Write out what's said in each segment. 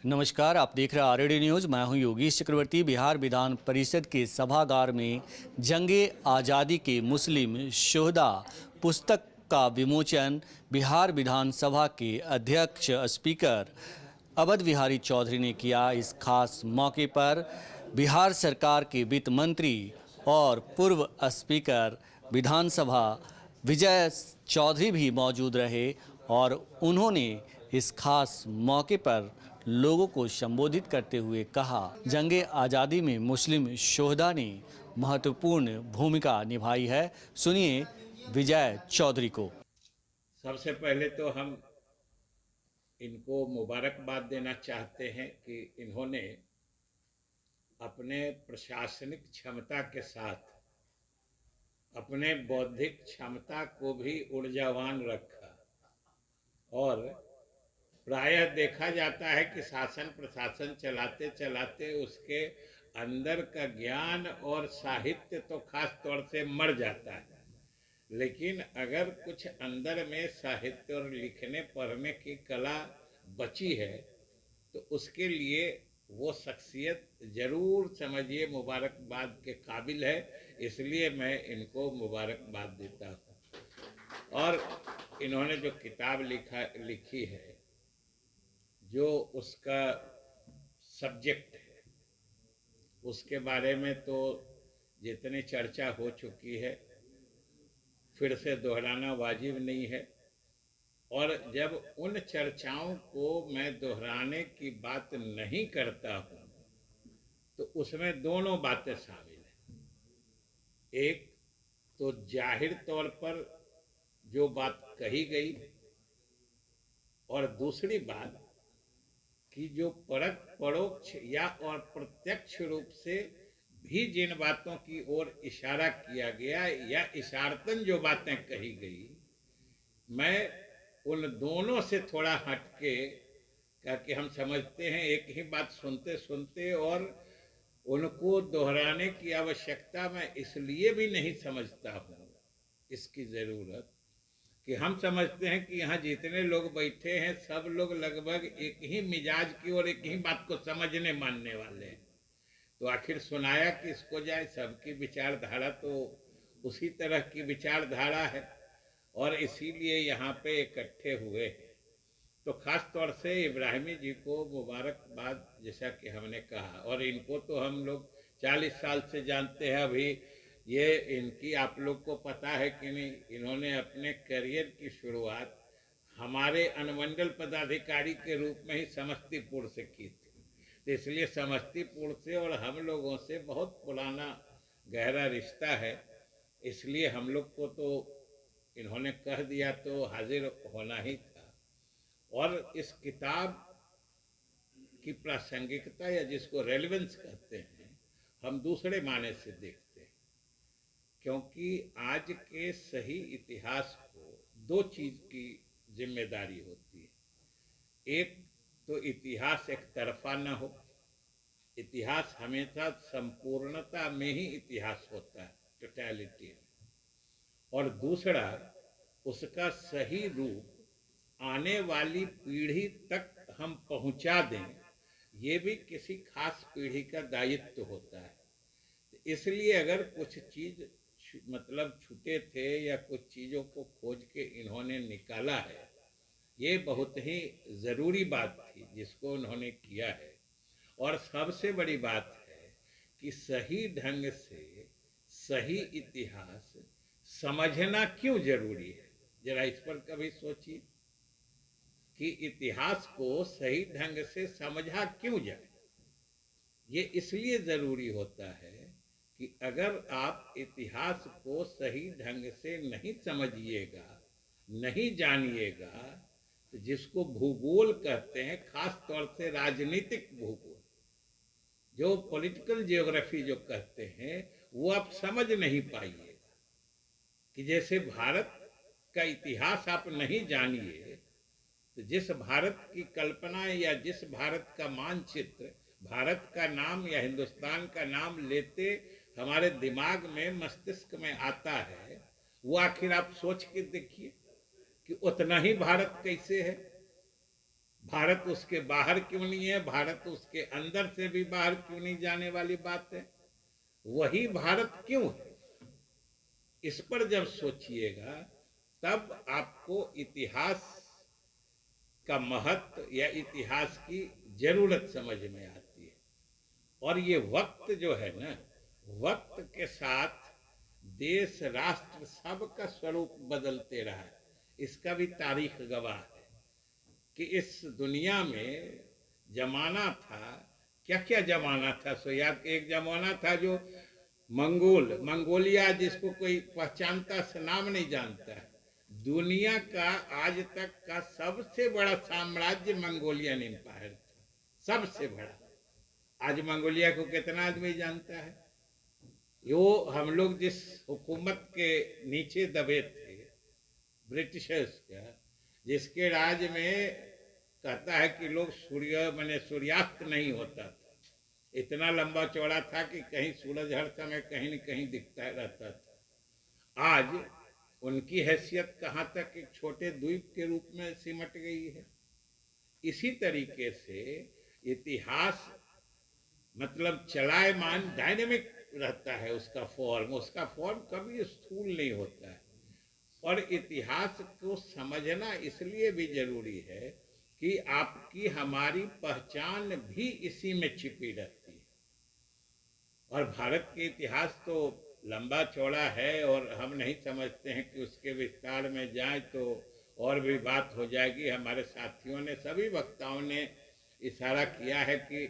नमस्कार, आप देख रहे हैं आरडी न्यूज़। मैं हूं योगेश चक्रवर्ती। बिहार विधान परिषद के सभागार में जंगे आज़ादी के मुस्लिम शोहदा पुस्तक का विमोचन बिहार विधानसभा के अध्यक्ष स्पीकर अवध बिहारी चौधरी ने किया। इस खास मौके पर बिहार सरकार के वित्त मंत्री और पूर्व स्पीकर विधानसभा विजय चौधरी भी मौजूद रहे और उन्होंने इस खास मौके पर लोगों को संबोधित करते हुए कहा, जंगे आज़ादी में मुस्लिम शोहदा ने महत्वपूर्ण भूमिका निभाई है। सुनिए विजय चौधरी को। सबसे पहले तो हम इनको मुबारकबाद देना चाहते हैं कि इन्होंने अपने प्रशासनिक क्षमता के साथ अपने बौद्धिक क्षमता को भी ऊर्जावान रखा और प्रायः देखा जाता है कि शासन प्रशासन चलाते चलाते उसके अंदर का ज्ञान और साहित्य तो खास तौर से मर जाता है, लेकिन अगर कुछ अंदर में साहित्य और लिखने पढ़ने की कला बची है तो उसके लिए वो शख्सियत ज़रूर समझिए मुबारकबाद के काबिल है। इसलिए मैं इनको मुबारकबाद देता हूँ। और इन्होंने जो किताब लिखी है, जो उसका सब्जेक्ट है, उसके बारे में तो जितनी चर्चा हो चुकी है फिर से दोहराना वाजिब नहीं है। और जब उन चर्चाओं को मैं दोहराने की बात नहीं करता हूँ तो उसमें दोनों बातें शामिल हैं। एक तो जाहिर तौर पर जो बात कही गई और दूसरी बात कि जो परोक्ष या और प्रत्यक्ष रूप से भी जिन बातों की ओर इशारा किया गया या इशारतन जो बातें कही गई, मैं उन दोनों से थोड़ा हटके कि हम समझते हैं एक ही बात सुनते सुनते, और उनको दोहराने की आवश्यकता मैं इसलिए भी नहीं समझता हूँ इसकी ज़रूरत कि हम समझते हैं कि यहाँ जितने लोग बैठे हैं सब लोग लगभग एक ही मिजाज की और एक ही बात को समझने मानने वाले हैं। तो आखिर सुनाया किसको जाए, सबकी विचारधारा तो उसी तरह की विचारधारा है और इसीलिए यहाँ पे इकट्ठे हुए हैं। तो ख़ास तौर से इब्राहिमी जी को मुबारकबाद, जैसा कि हमने कहा, और इनको तो हम लोग 40 साल से जानते हैं। अभी ये इनकी आप लोग को पता है कि नहीं, इन्होंने अपने करियर की शुरुआत हमारे अनुमंडल पदाधिकारी के रूप में ही समस्तीपुर से की थी। तो इसलिए समस्तीपुर से और हम लोगों से बहुत पुराना गहरा रिश्ता है। इसलिए हम लोग को तो इन्होंने कह दिया तो हाजिर होना ही था। और इस किताब की प्रासंगिकता या जिसको रेलेवेंस कहते हैं, हम दूसरे माने से देखते हैं, क्योंकि आज के सही इतिहास को दो चीज़ की जिम्मेदारी होती है। एक तो इतिहास एक तरफा न हो, इतिहास हमेशा संपूर्णता में ही इतिहास होता है, टोटलिटी में। और दूसरा, उसका सही रूप आने वाली पीढ़ी तक हम पहुंचा दें, ये भी किसी खास पीढ़ी का दायित्व होता है। इसलिए अगर कुछ चीज़ मतलब छूटे थे या कुछ चीज़ों को खोज के इन्होंने निकाला है, ये बहुत ही ज़रूरी बात थी जिसको उन्होंने किया है। और सबसे बड़ी बात है कि सही ढंग से सही इतिहास समझना क्यों जरूरी है। जरा इस पर कभी सोचिए कि इतिहास को सही ढंग से समझा क्यों जाए। ये इसलिए ज़रूरी होता है कि अगर आप इतिहास को सही ढंग से नहीं समझिएगा, नहीं जानिएगा, तो जिसको भूगोल कहते हैं, खास तौर से राजनीतिक भूगोल, जो पॉलिटिकल जियोग्राफी जो कहते हैं, वो आप समझ नहीं पाइएगा। कि जैसे भारत का इतिहास आप नहीं जानिए तो जिस भारत की कल्पना या जिस भारत का मानचित्र भारत का नाम या हिंदुस्तान का नाम लेते हमारे दिमाग में मस्तिष्क में आता है, वो आखिर आप सोच के देखिए कि उतना ही भारत कैसे है। भारत उसके बाहर क्यों नहीं है, भारत उसके अंदर से भी बाहर क्यों नहीं जाने वाली बात है, वही भारत क्यों है, इस पर जब सोचिएगा तब आपको इतिहास का महत्व या इतिहास की जरूरत समझ में आती है। और ये वक्त जो है ना, वक्त के साथ देश राष्ट्र सब का स्वरूप बदलते रहा है। इसका भी तारीख गवाह है कि इस दुनिया में जमाना था, क्या क्या जमाना था। सो याद, एक जमाना था जो मंगोलिया, जिसको कोई पहचानता से नाम नहीं जानता है, दुनिया का आज तक का सबसे बड़ा साम्राज्य मंगोलियन एम्पायर था, सबसे बड़ा। आज मंगोलिया को कितना आदमी जानता है? यो हम लोग जिस हुकूमत के नीचे दबे थे, ब्रिटिशर्स का, जिसके राज में कहता है कि लोग सूर्यास्त नहीं होता था, इतना लंबा चौड़ा था कि कहीं सूरज हर समय कहीं न कहीं दिखता रहता था। आज उनकी हैसियत कहाँ तक एक छोटे द्वीप के रूप में सिमट गई है। इसी तरीके से इतिहास मतलब चलायमान, डायनेमिक रहता है उसका फॉर्म कभी स्थूल नहीं होता है। और इतिहास को समझना इसलिए भी जरूरी है कि आपकी हमारी पहचान भी इसी में छिपी रहती है। और भारत के इतिहास तो लंबा चौड़ा है और हम नहीं समझते हैं कि उसके विस्तार में जाएं तो और भी बात हो जाएगी। हमारे साथियों ने, सभी वक्ताओं ने इशारा किया है कि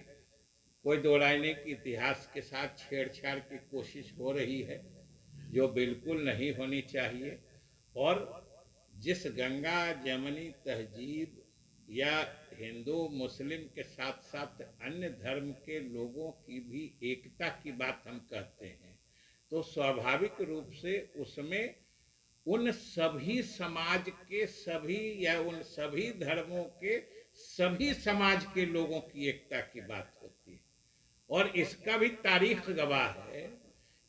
कोई दो राय नहीं कि इतिहास के साथ छेड़छाड़ की कोशिश हो रही है, जो बिल्कुल नहीं होनी चाहिए। और जिस गंगा जमनी तहजीब या हिंदू मुस्लिम के साथ साथ अन्य धर्म के लोगों की भी एकता की बात हम कहते हैं, तो स्वाभाविक रूप से उसमें उन सभी समाज के सभी या उन सभी धर्मों के सभी समाज के लोगों की एकता की बात होती है। और इसका भी तारीख गवाह है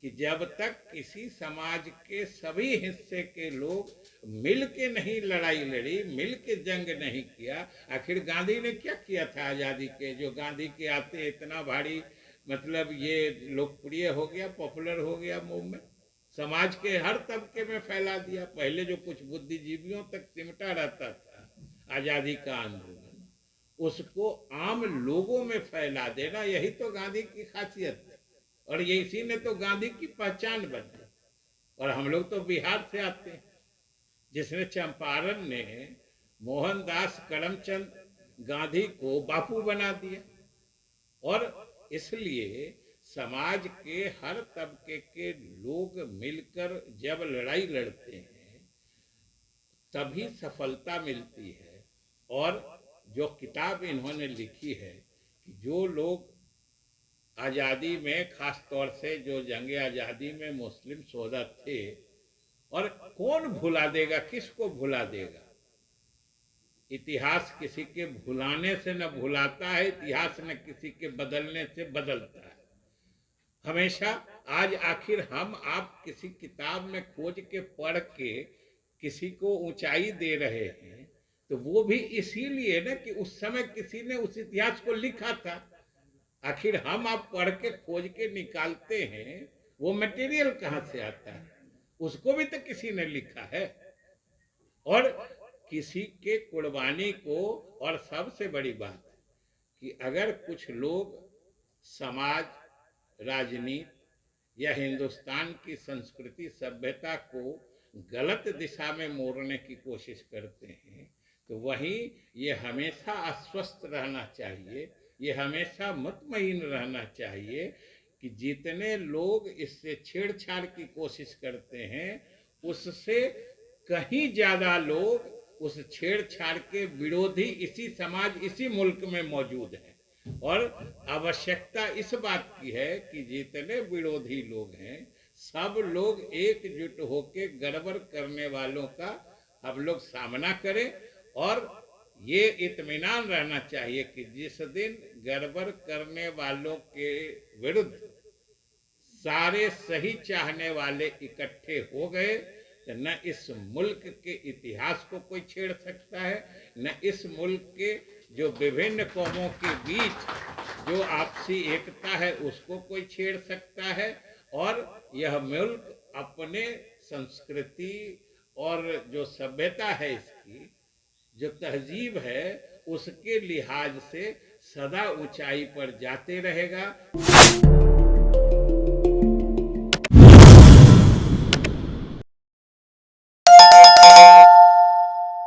कि जब तक किसी समाज के सभी हिस्से के लोग मिल के नहीं लड़ाई लड़ी, मिल के जंग नहीं किया। आखिर गांधी ने क्या किया था आज़ादी के, जो गांधी के आते इतना भारी मतलब ये लोकप्रिय हो गया, पॉपुलर हो गया मूवमेंट, समाज के हर तबके में फैला दिया। पहले जो कुछ बुद्धिजीवियों तक सिमटा रहता था आज़ादी का आंदोलन, उसको आम लोगों में फैला देना, यही तो गांधी की खासियत थी। और ये इसी ने तो गांधी की पहचान बनी। और हम लोग तो बिहार से आते हैं, जिसने चंपारण ने मोहनदास करमचंद गांधी को बापू बना दिया। और इसलिए समाज के हर तबके के लोग मिलकर जब लड़ाई लड़ते हैं तभी सफलता मिलती है। और जो किताब इन्होंने लिखी है कि जो लोग आज़ादी में, खास तौर से जो जंग आज़ादी में मुस्लिम शोहदा थे, और कौन भुला देगा, किसको भुला देगा? इतिहास किसी के भुलाने से न भुलाता है, इतिहास न किसी के बदलने से बदलता है। हमेशा आज आखिर हम आप किसी किताब में खोज के पढ़ के किसी को ऊंचाई दे रहे हैं, तो वो भी इसीलिए ना कि उस समय किसी ने उस इतिहास को लिखा था। आखिर हम आप पढ़ के खोज के निकालते हैं, वो मटेरियल कहाँ से आता है? उसको भी तो किसी ने लिखा है। और किसी के कुर्बानी को, और सबसे बड़ी बात कि अगर कुछ लोग समाज, राजनीति या हिंदुस्तान की संस्कृति सभ्यता को गलत दिशा में मोड़ने की कोशिश करते हैं, तो वहीं ये हमेशा आश्वस्त रहना चाहिए, ये हमेशा मुतमईन रहना चाहिए कि जितने लोग इससे छेड़छाड़ की कोशिश करते हैं, उससे कहीं ज्यादा लोग उस छेड़छाड़ के विरोधी इसी समाज, इसी मुल्क में मौजूद हैं। और आवश्यकता इस बात की है कि जितने विरोधी लोग हैं, सब लोग एकजुट होकर गड़बड़ करने वालों का हम लोग सामना करें। और ये इत्मीनान रहना चाहिए कि जिस दिन गड़बड़ करने वालों के विरुद्ध सारे सही चाहने वाले इकट्ठे हो गए, तो न इस मुल्क के इतिहास को कोई छेड़ सकता है, न इस मुल्क के जो विभिन्न कौमों के बीच जो आपसी एकता है उसको कोई छेड़ सकता है। और यह मुल्क अपने संस्कृति और जो सभ्यता है, इसकी जो तहजीब है, उसके लिहाज से सदा ऊंचाई पर जाते रहेगा।